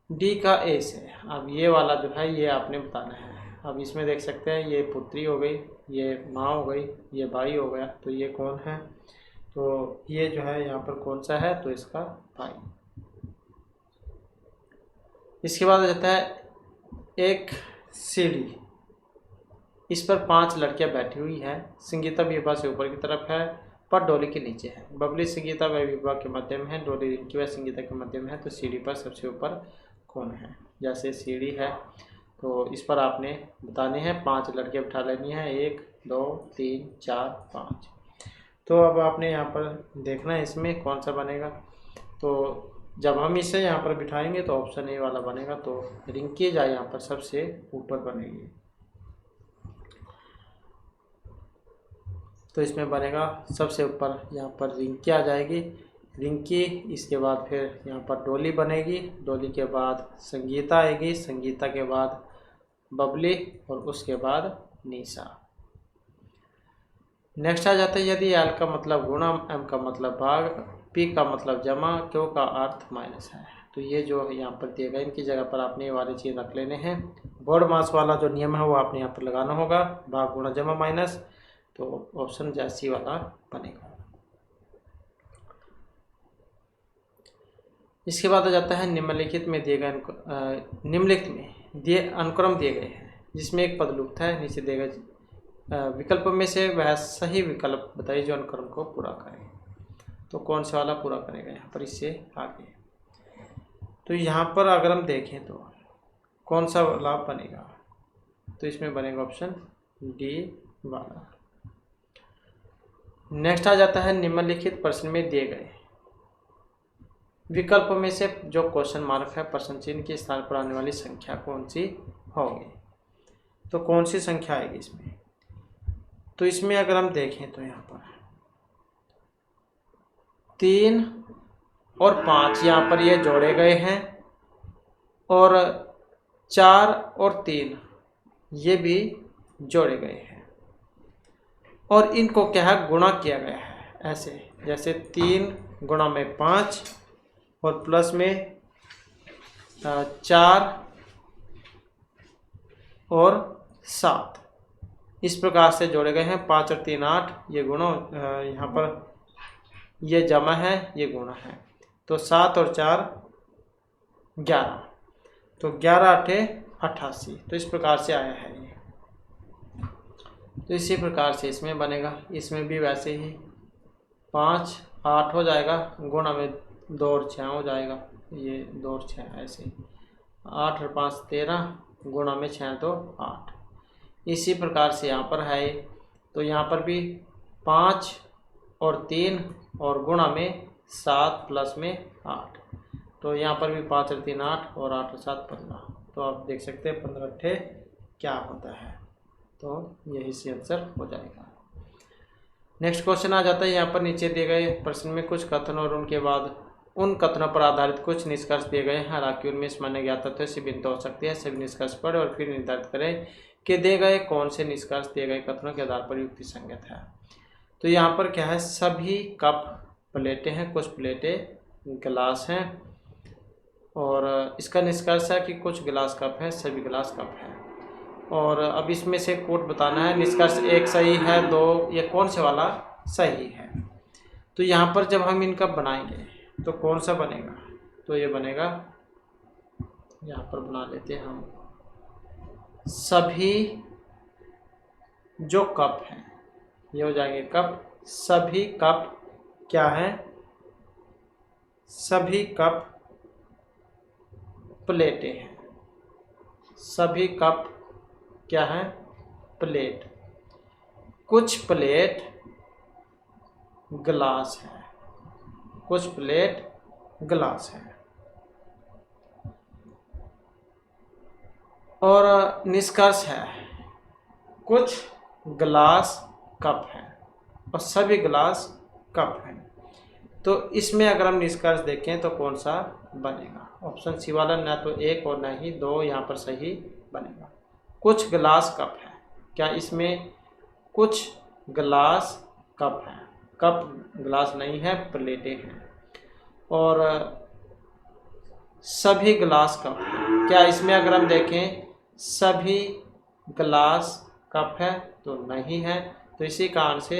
डी का ए से, अब ये वाला जो है ये आपने बताना है। अब इसमें देख सकते हैं ये पुत्री हो गई, ये माँ हो गई, ये भाई हो गया, तो ये कौन है, तो ये जो है यहाँ पर कौन सा है, तो इसका भाई। इसके बाद आ जाता है एक सीढ़ी, इस पर 5 लड़कियां बैठी हुई हैं, संगीता विभा से ऊपर की तरफ है पर डोली के नीचे है, बबली संगीता व विभा के मध्य में है, डोली रिंकी व संगीता के मध्य में है, तो सीढ़ी पर सबसे ऊपर कौन है। जैसे सीढ़ी है तो इस पर आपने बताने हैं, 5 लड़कियां बिठा लेनी है, 1 2 3 4 5। तो अब आपने यहाँ पर देखना है इसमें कौन सा बनेगा, तो जब हम इसे यहाँ पर बिठाएंगे तो ऑप्शन ए वाला बनेगा, तो रिंकी जाए यहाँ पर सबसे ऊपर बनेगी, तो इसमें बनेगा सबसे ऊपर यहाँ पर रिंकी आ जाएगी, रिंकी, इसके बाद फिर यहाँ पर डोली बनेगी, डोली के बाद संगीता आएगी, संगीता के बाद बबली, और उसके बाद निशा। नेक्स्ट आ जाता है, यदि एल का मतलब गुणा, एम का मतलब भाग, पी का मतलब जमा, क्यू का अर्थ माइनस है, तो ये जो यहाँ पर दिए गए इनकी जगह पर आपने ये वाली चीज़ रख लेने हैं। बोर्ड मास वाला जो नियम है वो आपने यहाँ पर लगाना होगा, भाग गुणा जमा माइनस। तो ऑप्शन जैसी वाला बनेगा। इसके बाद आ जाता है निम्नलिखित में दिए गए निम्नलिखित में दिए अनुक्रम दिए गए हैं जिसमें एक पद लुप्त है, नीचे दिए गए विकल्प में से वह सही विकल्प बताइए जो अनुक्रम को पूरा करे। तो कौन सा वाला पूरा करेगा यहाँ पर इससे आगे। तो यहाँ पर अगर हम देखें तो कौन सा वाला बनेगा, तो इसमें बनेगा ऑप्शन डी वाला। नेक्स्ट आ जाता है निम्नलिखित प्रश्न में दिए गए विकल्प में से जो क्वेश्चन मार्क है प्रश्न चिन्ह के स्थान पर आने वाली संख्या कौन सी होगी। तो कौन सी संख्या आएगी इसमें, तो इसमें अगर हम देखें तो यहाँ पर 3 और 5 यहाँ पर ये जोड़े गए हैं और 4 और 3 ये भी जोड़े गए हैं और इनको क्या है गुणा किया गया है ऐसे, जैसे 3 गुणा में 5 और प्लस में 4 और 7 इस प्रकार से जोड़े गए हैं। 5 और 3 8 ये गुणा, यहाँ पर ये जमा है ये गुणा है, तो 7 और 4 11, तो 11 8 88। तो इस प्रकार से आया है ये। तो इसी प्रकार से इसमें बनेगा, इसमें भी वैसे ही 5 8 हो जाएगा, गुणा में 2 और 6 हो जाएगा, ये 2 और 6 ऐसे 8 और 5 13, गुणा में 6 तो 8। इसी प्रकार से यहाँ पर है, तो यहाँ पर भी 5 और 3 और गुणा में 7 प्लस में 8, तो यहाँ पर भी 5 और 3 8 और 8 और 7 15। तो आप देख सकते हैं 15 8 क्या होता है, तो यही से आंसर हो जाएगा। नेक्स्ट क्वेश्चन आ जाता है यहाँ पर नीचे दिए गए प्रश्न में कुछ कथन और उनके बाद उन कथनों पर आधारित कुछ निष्कर्ष दिए गए हैं। हालांकि उनमें सामान्य ज्ञात तथ्यों से भिन्नता हो सकती है। सभी निष्कर्ष पढ़ें और फिर निर्धारित करें कि दिए गए कौन से निष्कर्ष दिए गए कथनों के आधार पर युक्ति संगत है। तो यहाँ पर क्या है, सभी कप प्लेटें हैं, कुछ प्लेटें गिलास हैं और इसका निष्कर्ष है कि कुछ गिलास कप हैं, सभी गिलास कप हैं। और अब इसमें से कोट बताना है, निष्कर्ष 1 सही है, 2 ये कौन से वाला सही है। तो यहाँ पर जब हम इनका बनाएंगे तो कौन सा बनेगा, तो ये बनेगा, यहाँ पर बना लेते हैं हम, सभी जो कप हैं ये हो जाएंगे कप, सभी कप क्या है, सभी कप प्लेटें हैं, सभी कप क्या है प्लेट, कुछ प्लेट गिलास है, कुछ प्लेट गिलास है। और निष्कर्ष है कुछ गिलास कप है और सभी गिलास कप हैं। तो इसमें अगर हम निष्कर्ष देखें तो कौन सा बनेगा, ऑप्शन सी वाला, ना तो 1 और ना ही 2 यहाँ पर सही बनेगा। कुछ गिलास कप है, क्या इसमें कुछ गिलास कप है, कप गिलास नहीं है प्लेटें हैं। और सभी गिलास कप है, क्या इसमें अगर हम देखें सभी गिलास कप है, तो नहीं है। तो इसी कारण से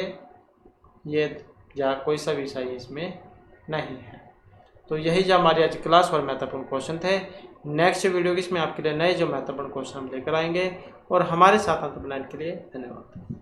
ये या कोई सा भी सही इसमें नहीं है। तो यही जो हमारी आज क्लास और महत्वपूर्ण क्वेश्चन थे। नेक्स्ट वीडियो की इसमें आपके लिए नए जो महत्वपूर्ण क्वेश्चन हम लेकर आएंगे। और हमारे साथ अंत बनाने के लिए धन्यवाद।